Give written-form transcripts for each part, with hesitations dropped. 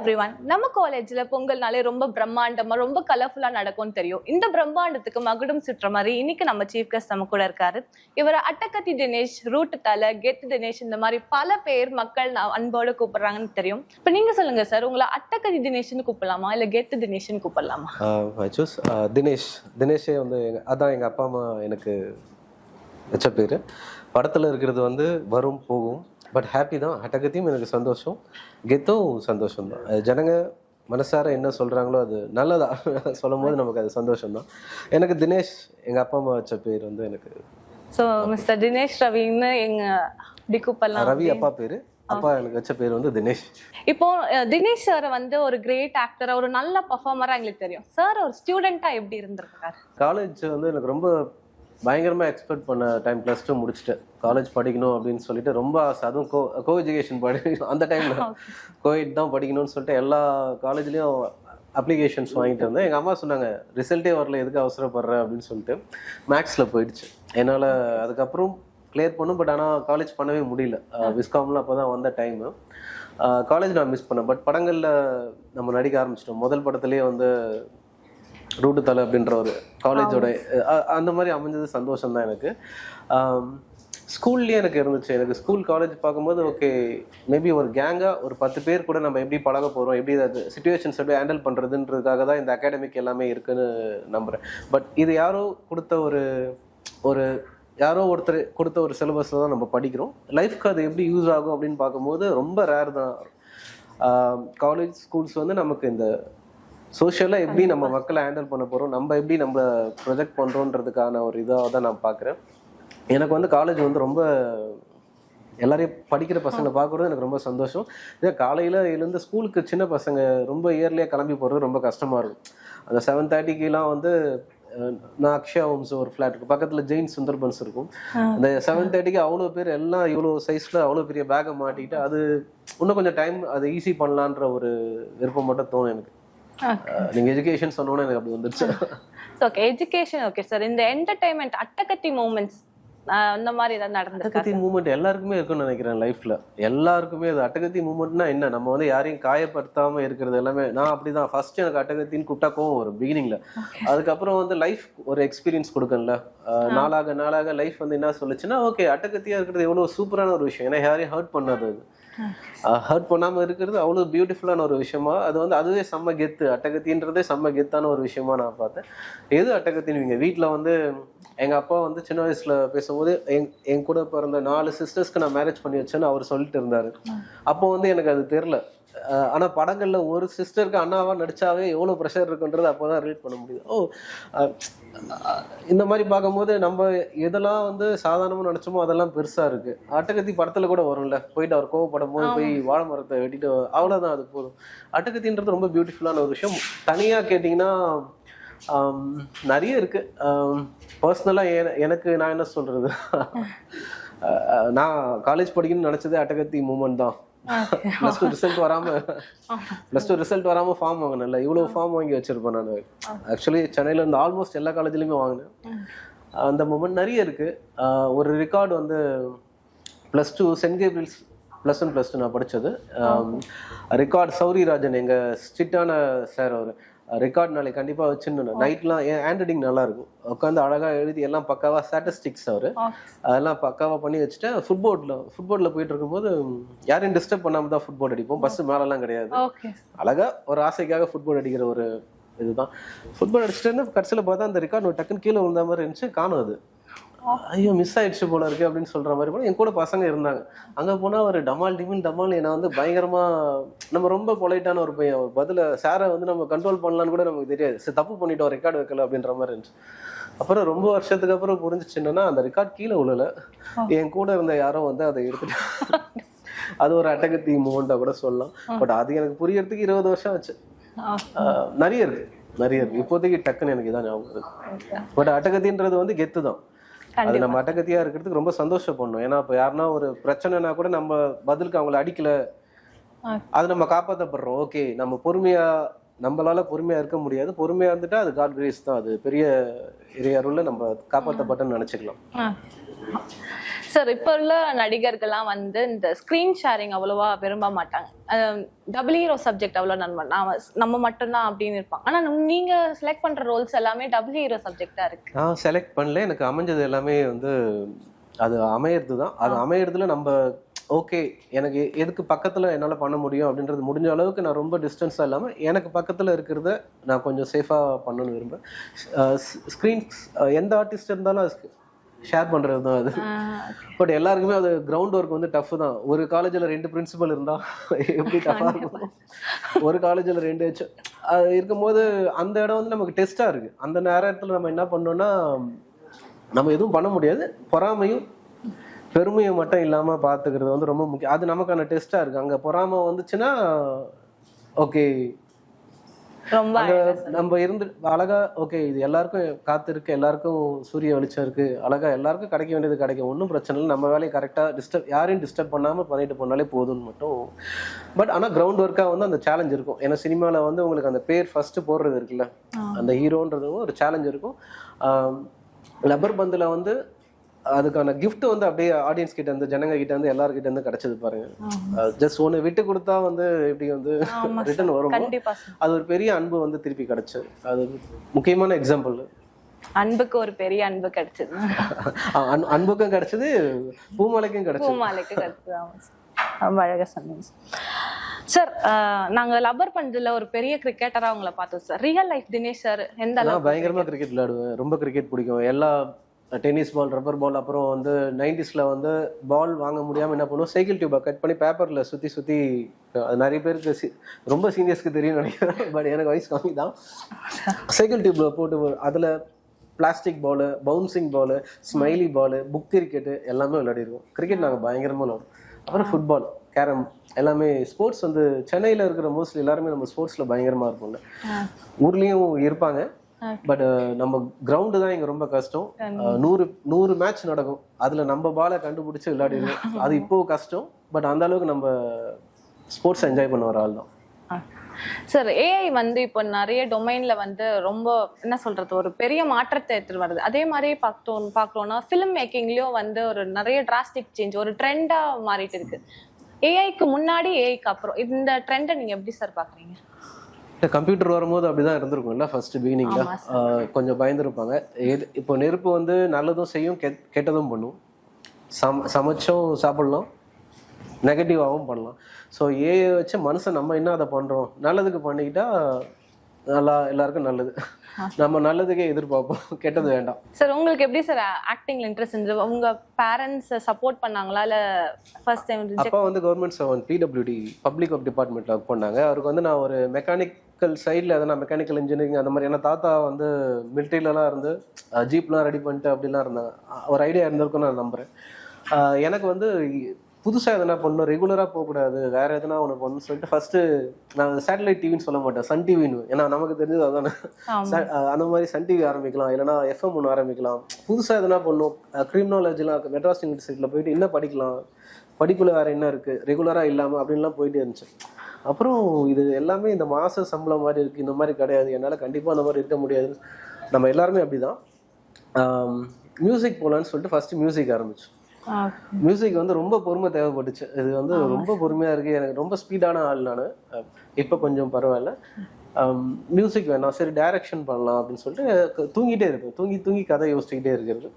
Everyone. நம்ம காலேஜ்ல பொங்கல்னாலே ரொம்ப பிரம்மாண்டமா ரொம்ப கலர்ஃபுல்லா நடக்கும்னு தெரியும். இந்த பிரம்மாண்டத்துக்கு மகுடம் சுற்ற மாதிரி இன்னைக்கு நம்ம சீஃப் கெஸ்ட் நம்ம கூட இருக்காரு. இவர் அட்டகத்தி தினேஷ், ரூட் தல, கெத் தினேஷ் இந்த மாதிரி பல பேர் மக்கள் அன்போடு கூப்பிடுறாங்கன்னு தெரியும். இப்ப நீங்க சொல்லுங்க சார், உங்களை அட்டகத்தி தினேஷ்னு கூப்பிடலாமா இல்ல கெத் தினேஷ்னு கூப்பிடலாமா? தினேஷ். தினேஷே வந்து அதான் எங்க அப்பா அம்மா எனக்கு வச்ச பேரு. படத்துல இருக்கிறது வந்து வரும் போகும். பட் ஹாப்பி தான். அட்டகத்தியும் எனக்கு சந்தோஷம், கெத்தும் சந்தோஷம் தான். ஜனங்க மனசார என்ன சொல்கிறாங்களோ அது நல்லதா சொல்லும் போது நமக்கு அது சந்தோஷம் தான். எனக்கு தினேஷ் எங்கள் அப்பா அம்மா வச்ச பேர் வந்து எனக்கு. ஸோ மிஸ்டர் தினேஷ் ரவின்னு ரவி அப்பா பேர், அப்பா எனக்கு வச்ச பேர் வந்து தினேஷ். இப்போ தினேஷ் சார் வந்து ஒரு கிரேட் ஆக்டரா, ஒரு நல்ல பர்ஃபார்மரா எங்களுக்கு தெரியும். சார் ஒரு ஸ்டூடெண்டா எப்படி இருந்திருக்காரு? காலேஜ் வந்து எனக்கு ரொம்ப பயங்கரமாக எக்ஸ்பெக்ட் பண்ண டைம். +2 முடிச்சுட்டு காலேஜ் படிக்கணும் அப்படின்னு சொல்லிட்டு ரொம்ப ஆசை. அதுவும் கோ எஜுகேஷன் படிக்கணும். அந்த டைமில் கோஎட் தான் படிக்கணும்னு சொல்லிட்டு எல்லா காலேஜ்லேயும் அப்ளிகேஷன்ஸ் வாங்கிட்டு இருந்தேன். எங்கள் அம்மா சொன்னாங்க, ரிசல்ட்டே வரல, எதுக்கு அவசரப்படுற அப்படின்னு சொல்லிட்டு மேக்ஸில் போயிடுச்சு. என்னால் அதுக்கப்புறம் கிளியர் பண்ணும். பட் ஆனால் காலேஜ் பண்ணவே முடியல. விஸ்காமில் அப்போ தான் வந்த டைமு. காலேஜ் நான் மிஸ் பண்ணேன். பட் படங்களில் நம்ம நடிக்க ஆரம்பிச்சிட்டோம். முதல் படத்துலேயே வந்து ரூட்டு தலை அப்படின்ற ஒரு காலேஜோட அந்த மாதிரி அமைஞ்சது சந்தோஷம் தான் எனக்கு. ஸ்கூல்லேயே எனக்கு இருந்துச்சு. எனக்கு ஸ்கூல் காலேஜ் பார்க்கும்போது ஓகே, மேபி ஒரு கேங்காக ஒரு 10 பேர் கூட நம்ம எப்படி பழக போகிறோம், எப்படி அது சுச்சுவேஷன்ஸ் எப்படி ஹேண்டில் பண்ணுறதுன்றதுக்காக தான் இந்த அகாடமிக் எல்லாமே இருக்குன்னு நம்புகிறேன். பட் இது யாரோ கொடுத்த ஒரு யாரோ ஒருத்தர் கொடுத்த ஒரு சிலபஸில் தான் நம்ம படிக்கிறோம். லைஃப்க்கு அது எப்படி யூஸ் ஆகும் அப்படின்னு பார்க்கும்போது ரொம்ப ரேர் தான். காலேஜ் ஸ்கூல்ஸ் வந்து நமக்கு இந்த சோஷியலாக எப்படி நம்ம மக்களை ஹேண்டில் பண்ண போகிறோம், நம்ம எப்படி நம்ம ப்ரொஜெக்ட் பண்ணுறோன்றதுக்கான ஒரு இதாக தான் நான் பார்க்குறேன். எனக்கு வந்து காலேஜ் வந்து ரொம்ப எல்லாரையும் படிக்கிற பசங்களை பார்க்குறது எனக்கு ரொம்ப சந்தோஷம். இதே காலையில் எழுந்து ஸ்கூலுக்கு சின்ன பசங்க ரொம்ப இயர்லியாக கிளம்பி போகிறது ரொம்ப கஷ்டமாக இருக்கும். அந்த 7:30க்கெலாம் வந்து நான் அக்ஷயா ஹோம்ஸ் ஒரு ஃப்ளாட் இருக்கும், பக்கத்தில் ஜெயின் சுந்தர்பன்ஸ் இருக்கும். அந்த 7:30க்கு அவ்வளோ பேர் எல்லாம் இவ்வளோ சைஸில் அவ்வளோ பெரிய பேக்கை மாட்டிக்கிட்டு அது இன்னும் கொஞ்சம் டைம் அதை ஈஸி பண்ணலான்ற ஒரு விருப்பம் மட்டும் தோணும் எனக்கு. நீங்க எஜுகேஷன் சொன்னோனே எனக்கு அப்படி வந்துருச்சு. Okay, education okay sir. இந்த என்டர்டெயின்மெண்ட் அட்டகத்தி மூமெண்ட்ஸ் அந்த மாதிரி ஏதாவது நடந்திருக்கு? அட்டகத்தி மூமெண்ட் எல்லாருக்குமே இருக்குன்னு நினைக்கிறேன் லைஃப்ல. எல்லாருக்குமே அது அட்டகத்தி மூமெண்ட்னா என்ன, நம்ம வந்து யாரையும் காயப்படுத்தாம இருக்கிறது எல்லாமே. நான் அப்படிதான். ஃபர்ஸ்ட் எனக்கு அட்டகத்தின்னு கூப்பிட்டா கோவம் வரும் பிகினிங்ல. அதுக்கப்புறம் வந்து லைஃப் ஒரு எக்ஸ்பீரியன்ஸ் கொடுக்கல. நாளாக லைஃப் வந்து என்ன சொல்லுச்சுன்னா, ஓகே அட்டகத்தியா இருக்கிறது எவ்வளவு சூப்பரான ஒரு விஷயம். ஏன்னா யாரையும் ஹர்ட் பண்ணாது, ஹர்ட் பண்ணாம இருக்கிறது அவ்வளவு பியூட்டிஃபுல்லான ஒரு விஷயமா. அது வந்து அதுவே செம்ம கெத்து. அட்டகத்தின்றதே செம்ம கெத்தான ஒரு விஷயமா நான் பார்த்தேன். எது அட்டகத்தின்னு வீட்டில் வந்து எங்க அப்பா வந்து சின்ன வயசுல பேசும்போது என் கூட பிறந்த 4 சிஸ்டர்ஸ்க்கு நான் மேரேஜ் பண்ணி வச்சேன்னு அவர் சொல்லிட்டு இருந்தாரு. அப்போ வந்து எனக்கு அது தெரியல. ஆனா படங்கள்ல ஒரு சிஸ்டருக்கு அண்ணாவா நடிச்சாவே எவ்வளவு ப்ரெஷர் இருக்குன்றது அப்போதான் ரிலேட் பண்ண முடியுது. இந்த மாதிரி பார்க்கும்போது நம்ம எதெல்லாம் வந்து சாதாரணமா நினைச்சோமோ அதெல்லாம் பெருசா இருக்கு. அட்டகத்தி படத்துல கூட வரும்ல, போயிட்டு அவர் கோவப்படும் போது போய் வாழை மரத்தை வெட்டிட்டு அவ்வளவுதான், அது போதும். அட்டகத்தின்றது ரொம்ப பியூட்டிஃபுல்லான ஒரு விஷயம். தனியா கேட்டீங்கன்னா நிறைய இருக்கு. பர்சனலா எனக்கு நான் என்ன சொல்றது, நான் காலேஜ் படிக்கணும்னு நினைச்சதே அட்டகத்தி மூமெண்ட் தான். +2 ரிசல்ட் வராம ஃபார்ம் வாங்கினேன்ல, இவ்வளவு ஃபார்ம் வாங்கி வச்சிருப்பேன் நான். ஆக்சுவலி சென்னையில இருந்து ஆல்மோஸ்ட் எல்லா காலேஜ்லயுமே வாங்கினேன். அந்த மூமெண்ட் நிறைய இருக்கு. ஒரு ரெக்கார்டு வந்து +2 சென்ட் கேப்ரியல்ஸ் +1 +2 நான் படிச்சது ரெக்கார்ட். சௌரிராஜன் எங்க ஸ்ட்ரிக்டான சார், அவர் ரெக்கார்ட் நாளைக்கு கண்டிப்பா வச்சுன்னு நைட்லாம் என் ஹேண்ட் ரைட்டிங் நல்லா இருக்கும், உட்காந்து அழகா எழுதி எல்லாம் பக்காவா ஸ்டாட்டிஸ்டிக்ஸ் அவரு அதெல்லாம் பக்காவா பண்ணி வச்சுட்டு ஃபுட்போர்ட்ல போயிட்டு இருக்கும்போது யாரையும் டிஸ்டர்ப் பண்ணாம தான் ஃபுட்போர்ட் அடிப்போம். பஸ் மேலெல்லாம் கிடையாது. அழகா ஒரு ஆசைக்காக ஃபுட்போர்ட் அடிக்கிற ஒரு இதுதான். ஃபுட்பால் அடிச்சுட்டு கடைசியில் பார்த்தா அந்த ரெக்கார்டு டக்குன்னு கீழே விழுந்த மாதிரி இருந்துச்சு, காணும். அது ஐயோ மிஸ் ஆயிடுச்சு போல இருக்கு அப்படின்னு சொல்ற மாதிரி போல என் கூட பசங்க இருந்தாங்க. அங்க போனா ஒரு டமால் என்னை வந்து பயங்கரமா, நம்ம ரொம்ப பொலைட்டான ஒரு பையன், பதில சாரை வந்து நம்ம கண்ட்ரோல் பண்ணலான்னு கூட நமக்கு தெரியாது. தப்பு பண்ணிட்டோம், ரெக்கார்டு வைக்கல அப்படின்ற மாதிரி இருந்துச்சு. அப்புறம் ரொம்ப வருஷத்துக்கு அப்புறம் புரிஞ்சிச்சு என்னன்னா, அந்த ரெக்கார்ட் கீழே விழல, என் கூட இருந்த யாரும் வந்து அதை எடுத்துட்டு அது ஒரு அட்டகத்தி மூமெண்டா கூட சொல்லலாம். பட் அது எனக்கு புரியறதுக்கு 20 வருஷம் ஆச்சு. நிறைய இருக்கு. இப்போதைக்கு டக்குன்னு எனக்கு இதான் ஞாபகம் இருக்கு. பட் அட்டகத்தின்றது வந்து கெத்து தான். அது நம்ம அட்டகத்தியா இருக்கிறதுக்கு ரொம்ப சந்தோஷப்படணும். ஏன்னா இப்ப யாருன்னா ஒரு பிரச்சனைனா கூட நம்ம பதிலுக்கு அவங்களை அடிக்கல, அது நம்ம காப்பாற்றப்படுறோம். ஓகே, நம்மளால பொறுமையா இருக்க முடியாது, பொறுமையா இருந்துட்டா அது காட் கிரேஸ் தான். அது பெரிய அருள்ல நம்ம காப்பாற்றப்பட்டன்னு நினைச்சுக்கலாம். சார் இப்போ உள்ள நடிகர்கள்லாம் வந்து இந்த ஸ்க்ரீன் ஷேரிங் அவ்வளோவா விரும்ப மாட்டாங்க. டபுள் ஹீரோ சப்ஜெக்ட் அவ்வளோ நம்ம மட்டும்தான் அப்படின்னு இருப்பாங்க. ஆனால் நீங்க செலக்ட் பண்ற ரோல்ஸ் எல்லாமே டபுள் ஹீரோ சப்ஜெக்டா இருக்கு. நான் செலக்ட் பண்ணல, எனக்கு அமைஞ்சது எல்லாமே வந்து அது அமையறது தான். அது அமையறதுல நம்ம ஓகே எனக்கு எதுக்கு பக்கத்தில் என்னால் பண்ண முடியும் அப்படின்றது முடிஞ்ச அளவுக்கு நான் ரொம்ப டிஸ்டன்ஸாக இல்லாமல் எனக்கு பக்கத்தில் இருக்கிறத நான் கொஞ்சம் சேஃபாக பண்ணணும்னு விரும்புகிறேன். ஸ்க்ரீன்ஸ் எந்த ஆர்டிஸ்ட் இருந்தாலும் அது ஷேர் பண்ணுறது தான் அது. பட் எல்லாருக்குமே அது கிரவுண்ட் ஒர்க் வந்து டஃப் தான். ஒரு காலேஜில் 2 பிரின்சிபல் இருந்தால் எப்படி டஃப்பாக இருக்கும், ஒரு காலேஜில் 2 ஹெச் அது இருக்கும்போது அந்த இடம் வந்து நமக்கு டெஸ்ட்டாக இருக்குது. அந்த நேரத்தில் நம்ம என்ன பண்ணோம்னா நம்ம எதுவும் பண்ண முடியாது. பொறாமையும் பெருமையை மட்டும் இல்லாமல் பார்த்துக்கிறது வந்து ரொம்ப முக்கியம். அது நமக்கான டெஸ்ட்டாக இருக்குது. அங்கே பொறாமை வந்துச்சுன்னா ஓகே நம்ம இருந்து அழகா ஓகே இது எல்லாருக்கும் காத்திருக்கு, எல்லாருக்கும் சூரிய வெளிச்சம் இருக்கு, அழகா எல்லாருக்கும் கிடைக்க வேண்டியது கிடைக்கும், ஒன்றும் பிரச்சனை இல்லை, நம்ம வேலையை கரெக்டாக யாரையும் டிஸ்டர்ப் பண்ணாமல் பண்ணிட்டு போனாலே போதும்னு மட்டும். பட் ஆனால் கிரவுண்ட் ஒர்க்காக வந்து அந்த சேலஞ்ச் இருக்கும். ஏன்னா சினிமாவில் வந்து உங்களுக்கு அந்த பேர் ஃபர்ஸ்ட் போடுறது இருக்குல்ல, அந்த ஹீரோன்றது ஒரு சேலஞ்ச் இருக்கும். லப்பர் பந்தில் வந்து அதுக்கான கிஃப்ட் வந்து அப்படியே ஆடியன்ஸ் கிட்ட இருந்து ஜனங்க கிட்ட இருந்து எல்லார்கிட்ட இருந்து கிடைச்சது பாருங்க. ஜஸ்ட் ஒன்று விட்டு கொடுத்தா வந்து இப்படி வந்து ரிட்டர்ன் வரும். அது ஒரு பெரிய அன்பு வந்து திருப்பி கிடைச்சது. அது முக்கியமான எக்ஸாம்பிள். அன்புக்கு ஒரு பெரிய அன்பு கிடைச்சது. அன்புக்கும் கிடைச்சது, பூமாலைக்கும் கிடைச்சது. அழகா சொன்னீங்க சார். நாங்க லப்பர் பந்துல ஒரு பெரிய கிரிக்கெட்டரா அவங்கள பார்த்தோம் sir. Real life Dinesh sir எந்த அளவுக்கு? பயங்கரமா கிரிக்கெட் விளையாடுவேன், ரொம்ப கிரிக்கெட் பிடிக்கும். எல்லா டென்னிஸ் பால், ரப்பர் பால், அப்புறம் வந்து 90s வந்து பால் வாங்க முடியாமல் என்ன பண்ணுவோம், சைக்கிள் டியூபை கட் பண்ணி பேப்பரில் சுற்றி அது நிறைய பேருக்கு ரொம்ப சீனியர்ஸ்க்கு தெரியும் நினைக்கிறேன், பட் எனக்கு வயசு கம்மி தான். சைக்கிள் டியூப்பில் போட்டு அதில் plastic ball, bouncing ball, smiley ball, book cricket எல்லாமே விளையாடிருக்கோம். கிரிக்கெட் நாங்கள் பயங்கரமாக விளையாடுவோம். அப்புறம் ஃபுட்பால், கேரம், எல்லாமே ஸ்போர்ட்ஸ் வந்து சென்னையில் இருக்கிற மோஸ்ட்லி எல்லாருமே நம்ம ஸ்போர்ட்ஸில் பயங்கரமாக இருப்போம்ல. ஊர்லேயும் இருப்பாங்க, பட் நம்ம கிரவுண்டு தான் இங்கே ரொம்ப கஷ்டம். 100 மேட்ச் நடக்கும், அதில் நம்ம பாலை கண்டுபிடிச்சி விளையாடிடுவோம். அது இப்போ கஷ்டம், பட் அந்த அளவுக்கு நம்ம ஸ்போர்ட்ஸ் என்ஜாய் பண்ண ஒரு ஆள் தான் சார். ஏஐ வந்து இப்போ நிறைய டொமைன்ல வந்து ரொம்ப என்ன சொல்றது ஒரு பெரிய மாற்றத்தை எடுத்துட்டு வருது. அதே மாதிரி பார்க்கறோம்னா ஃபிலிம் மேக்கிங்லயும் வந்து ஒரு நிறைய டிராஸ்டிக் சேஞ்ச், ஒரு ட்ரெண்டா மாறிட்டு இருக்கு. ஏஐக்கு முன்னாடி ஏஐக்கு அப்புறம் இந்த ட்ரெண்டை நீங்க எப்படி சார் பாக்குறீங்க? கம்ப்யூட்டர் வரும்போது அப்படிதான் இருந்திருக்கும்ல. ஃபர்ஸ்ட் பிகினிங்ல கொஞ்சம் பயந்துருப்பாங்க. இப்போ நெருப்பு வந்து நல்லதும் செய்யும், கெட்டதும் பண்ணும். சமைச்சும் சாப்பிடலாம், நெகட்டிவாகவும் பண்ணலாம். ஸோ ஏஐ வச்சு மனுஷன் நம்ம என்ன அதை பண்றோம், நல்லதுக்கு பண்ணிக்கிட்டா நல்லா எல்லாருக்கும் நல்லது. நம்ம நல்லதுக்கே எதிர்பார்ப்போம், கெட்டது வேண்டாம். சார் உங்களுக்கு எப்படி சார் ஆக்டிங்ல இன்ட்ரெஸ்ட் இருந்தது? உங்க பேரண்ட்ஸ் சப்போர்ட் பண்ணாங்களா இல்ல ஃபர்ஸ்ட் டைம்? அப்பா வந்து government servant, PWD public work டிபார்ட்மெண்ட்ல ஒர்க் பண்ணாங்க. அவருக்கு வந்து நான் ஒரு மெக்கானிக்கல் சைடில் எதனா மெக்கானிக்கல் இன்ஜினியரிங் அந்த மாதிரி, ஏன்னா தாத்தா வந்து மிலிட்ரியிலலாம் இருந்து ஜீப்லாம் ரெடி பண்ணிட்டு அப்படிலாம் இருந்தாங்க. ஒரு ஐடியா இருந்திருக்கும் நான் நம்புறேன். எனக்கு வந்து புதுசாக எதனா பண்ணணும், ரெகுலராக போகக்கூடாது, வேற எதனா ஒன்று பண்ணணும்னு சொல்லிட்டு ஃபர்ஸ்ட் நான் சேட்டலைட் டிவின்னு சொல்ல மாட்டேன், சன் டிவின்னு. ஏன்னா நமக்கு தெரிஞ்சது அதானே. அந்த மாதிரி சன் டிவி ஆரம்பிக்கலாம், இல்லைனா எஃப்எம் ஒன்று ஆரம்பிக்கலாம். புதுசாக எதனா பண்ணணும். கிரிமினாலஜிலாம் மெட்ராஸ் யூனிவர்சிட்டியில் போயிட்டு என்ன படிக்கலாம், படிப்பில் வேற என்ன இருக்குது, ரெகுலராக இல்லாமல் அப்படின்லாம் போயிட்டே இருந்துச்சு. அப்புறம் இது எல்லாமே இந்த மாத சம்பளம் மாதிரி இருக்குது, இந்த மாதிரி கிடையாது, என்னால் கண்டிப்பாக அந்த மாதிரி இருக்க முடியாது. நம்ம எல்லாருமே அப்படி தான். மியூசிக் போகலான்னு சொல்லிட்டு ஃபர்ஸ்ட் மியூசிக் ஆரம்பிச்சு. மியூசிக் வந்து ரொம்ப பொறுமை தேவைப்பட்டுச்சு. இது வந்து ரொம்ப பொறுமையா இருக்கு, எனக்கு ரொம்ப ஸ்பீடான ஆள் நான். இப்போ கொஞ்சம் பரவாயில்ல. மியூசிக் வேணாம், சரி டைரக்ஷன் பண்ணலாம் அப்படின்னு சொல்லிட்டு தூங்கிட்டே இருப்பேன். தூங்கி கதை யோசிச்சுக்கிட்டே இருக்கிறது.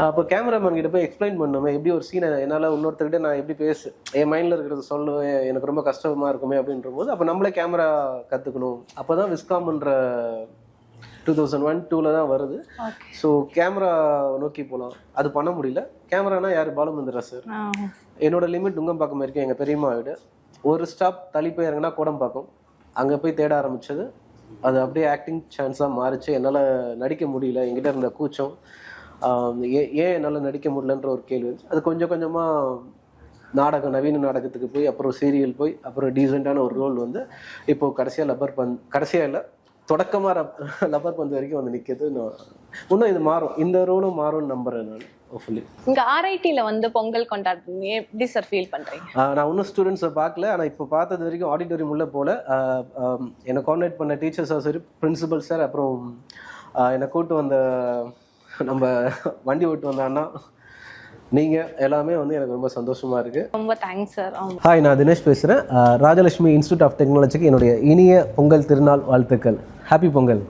அப்போ கேமராமேன் கிட்ட போய் எக்ஸ்பிளைன் பண்ணுமே, எப்படி ஒரு சீனை என்னால் இன்னொருத்தர்கிட்ட நான் எப்படி என் மைண்டில் இருக்கிறது சொல்லுவேன், எனக்கு ரொம்ப கஷ்டமா இருக்குமே அப்படின்ற போது அப்போ நம்மளே கேமரா கற்றுக்கணும். அப்போ தான் விஸ்காம்ன்ற 2001-2 தான் வருது. ஸோ கேமரா நோக்கி போகலாம். அது பண்ண முடியல. கேமரானா யார், பாலுமந்திரா சார். என்னோட லிமிட் நுங்கம்பாக்கம் இருக்கேன், எங்கள் பெரியம்மா வீடு. ஒரு ஸ்டாப் தள்ளி போய் இறங்கினா கோடம்பாக்கம். அங்கே போய் தேட ஆரம்பிச்சது. அது அப்படியே ஆக்டிங் சான்ஸாக மாறிச்சு. என்னால் நடிக்க முடியல, என்கிட்ட இருந்த கூச்சம், ஏன் என்னால் நடிக்க முடியலன்ற ஒரு கேள்வி. அது கொஞ்சம் கொஞ்சமாக நாடகம், நவீன நாடகத்துக்கு போய், அப்புறம் சீரியல் போய், அப்புறம் டீசெண்டான ஒரு ரோல் வந்து இப்போது கடைசியாக இல்லை தொடக்கமாக லப்பர் பந்து வரைக்கும் வந்து நிற்கிறது. இன்னும் இது மாறும், இந்த ரோலும் மாறும்னு நம்புறேன் நான். ஹோப்ஃபுல்லி இங்கே ஆர்ஐடியில் வந்து பொங்கல் கொண்டாடுறீங்க, எப்படி சார் ஃபீல் பண்ணுறீங்க? நான் இன்னும் ஸ்டூடெண்ட்ஸை பார்க்கல, ஆனால் இப்போ பார்த்தது வரைக்கும் ஆடிட்டோரியம் உள்ள போல. என்னை கான்டாக்ட் பண்ண டீச்சர்ஸாக சரி, பிரின்சிபல் சார், அப்புறம் என்னை கூப்பிட்டு வந்த நம்ம வண்டி ஓட்டு வந்த அண்ணா, நீங்கள் எல்லாமே வந்து எனக்கு ரொம்ப சந்தோஷமாக இருக்குது. ரொம்ப தேங்க்ஸ் சார். ஹாய், நான் தினேஷ் பேசுகிறேன். ராஜலட்சுமி இன்ஸ்டியூட் ஆஃப் டெக்னாலஜிக்கு என்னுடைய இனிய பொங்கல் திருநாள் வாழ்த்துக்கள். ஹாப்பி பொங்கல்.